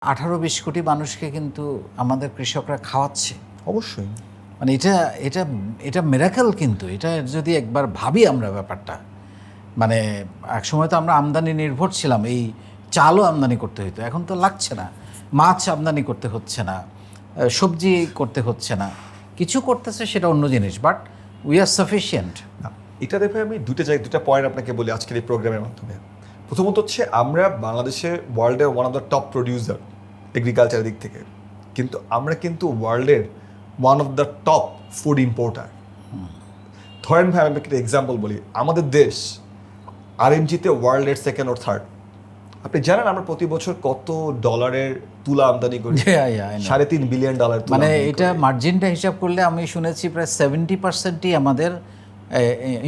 18-20 কোটি মানুষকে কিন্তু আমাদের কৃষকরা খাওয়াচ্ছে। অবশ্যই। মানে এটা এটা এটা মিরাকেল কিন্তু। এটা যদি একবার ভাবি আমরা ব্যাপারটা। মানে একসময় তো আমরা আমদানি নির্ভর ছিলাম। এই চালও আমদানি করতে হইতো। এখন তো লাগছে না। মাছ আমদানি করতে হচ্ছে না। সবজি করতে হচ্ছে না। কিছু করতেছে সেটা অন্য জিনিস। But we are sufficient. এটা দেখে আমি দুটা পয়েন্ট আপনাকে বলি আজকের এই প্রোগ্রামের মাধ্যমে। প্রথমত হচ্ছে আমরা বাংলাদেশে ওয়ার্ল্ডের one of the top producer এগ্রিকালচারের দিক থেকে, কিন্তু আমরা কিন্তু ওয়ার্ল্ডের one of the top food importer. ধরেন ভাই আমি একটা এক্সাম্পল বলি, আমাদের দেশ আরএমজিতে ওয়ার্ল্ডের সেকেন্ড ও থার্ড। আপনি জানেন আমরা প্রতি বছর কত ডলারের তুলা আমদানি করি? $3.5 বিলিয়ন। মানে এটা মার্জিনটা হিসাব করলে আমি শুনেছি প্রায় 70%ই আমাদের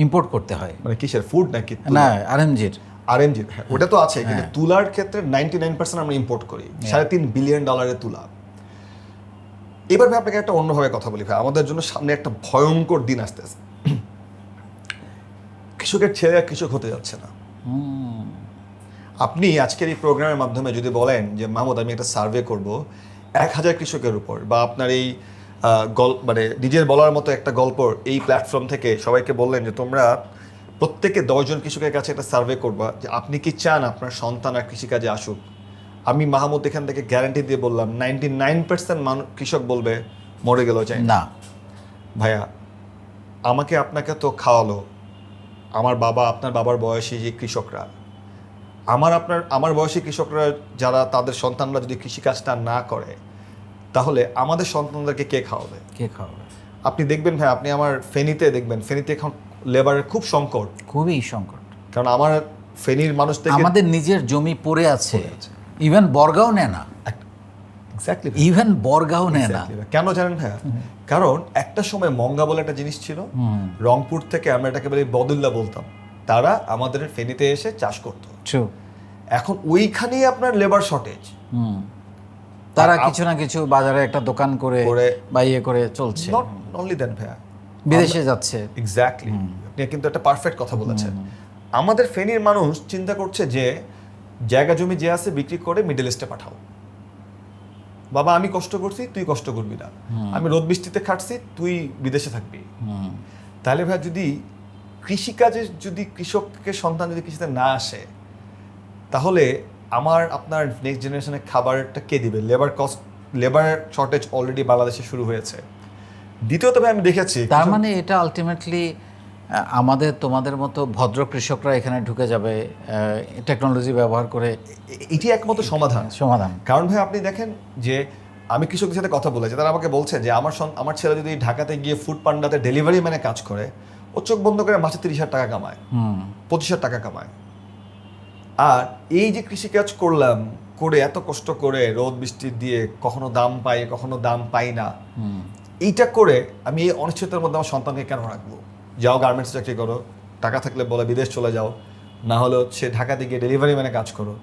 ইম্পোর্ট করতে হয়। মানে কিসের, ফুড নাকি? না, আরএমজির। আরএমজি, হ্যাঁ ওটা তো আছে, কিন্তু তুলার ক্ষেত্রে 99% আমরা ইম্পোর্ট করি। $3.5 বিলিয়ন তুলা। এবার ভাই আপনাকে একটা অন্যভাবে কথা বলি ভাই, আমাদের জন্য সামনে একটা ভয়ঙ্কর দিন আসতেছে। কৃষকের ছেলে আর কৃষক হতে যাচ্ছে না। আপনি আজকের এই প্রোগ্রামের মাধ্যমে যদি বলেন যে মাহমুদ আমি একটা সার্ভে করব 1000 কৃষকের উপর, বা আপনার এই মানে নিজের বলার মতো একটা গল্প এই প্ল্যাটফর্ম থেকে সবাইকে বললেন যে তোমরা প্রত্যেকে 10 জন কৃষকের কাছে একটা সার্ভে করবা যে আপনি কি চান আপনার সন্তান আর কৃষিকাজে আসুক। আমি মাহমুদ এখান থেকে গ্যারান্টি দিয়ে বললাম 99% কৃষক বলবে মরে গেলেও চাই না। ভাইয়া আমাকে আপনাকে তো খাওয়ালো আমার বাবা, আপনার বাবার বয়সী যে কৃষকরা, আমার বয়সী কৃষকরা যারা, তাদের সন্তানরা যদি কৃষিকাজটা না করে তাহলে আমাদের সন্তানদেরকে কে খাওয়াবে? আপনি দেখবেন ভাই, আপনি আমার ফেনীতে দেখবেন, ফেনীতে এখন লেবারের খুব সংকট, খুবই সংকট। কারণ আমার ফেনীর মানুষ থেকে আমাদের নিজের জমি পড়ে আছে, ইভেন বর্গাও নেয় না। এক্স্যাক্টলি, ইভেন বর্গাও নেয় না। কেন জানেন ভাইয়া? কারণ একটা সময় মঙ্গা বলে একটা জিনিস ছিল, রংপুর থেকে আমরা এটাকে বলি বদুল্লা বলতাম, তারা আমাদের ফেনীতে এসে চাষ করতো। এখন ওইখানেই আপনার লেবার শর্টেজ, তারা কিছু না কিছু বাজারে একটা দোকান করে বা ইয়ে করে চলছে। নট অনলি দ্যাট ভাইয়া, বিদেশে যাচ্ছে। এক্স্যাক্টলি, আপনি কিন্তু একটা পারফেক্ট কথা বলেছেন। আমাদের ফেনীর মানুষ চিন্তা করছে যে জায়গা জমি যে আছে বিক্রি করে মিডল ইস্টে পাঠাও। বাবা আমি কষ্ট করছি, তুই কষ্ট করবি না, আমি রোদ বৃষ্টিতে খাটছি, তুই বিদেশে থাকবি। তাহলে ভাই যদি কৃষিকাজে যদি কৃষকের সন্তান যদি কৃষিতে না আসে, তাহলে আপনার নেক্সট জেনারেশনে খাবারটা কে দিবে? লেবার শর্টেজ অলরেডি বাংলাদেশে শুরু হয়েছে। দ্বিতীয়ত ভাই আমি দেখেছি, তার মানে এটা আলটিমেটলি আমাদের তোমাদের মতো ভদ্র কৃষকরা এখানে ঢুকে যাবে টেকনোলজি ব্যবহার করে। এটি একমাত্র সমাধান। কারণ ভাই আপনি দেখেন যে আমি কৃষকদের সাথে কথা বলেছি, তারা আমাকে বলছে যে আমার ছেলে যদি ঢাকাতে গিয়ে ফুড পান্ডাতে ডেলিভারি ম্যানে কাজ করে, ও চোখ বন্ধ করে মাসে 30,000 টাকা কামায়, 25,000 টাকা কামায়। আর এই যে কৃষিকাজ করলাম, করে এত কষ্ট করে রোদ বৃষ্টি দিয়ে কখনো দাম পাই কখনো দাম পাই না, এইটা করে আমি এই অনিশ্চয়তার মধ্যে আমার সন্তানকে কেন রাখবো? যাও গার্মেন্টস চাকরি করো, টাকা থাকলে বলে বিদেশ চলে যাও, না হলে হচ্ছে ঢাকাতে গিয়ে ডেলিভারি ম্যানে কাজ করো।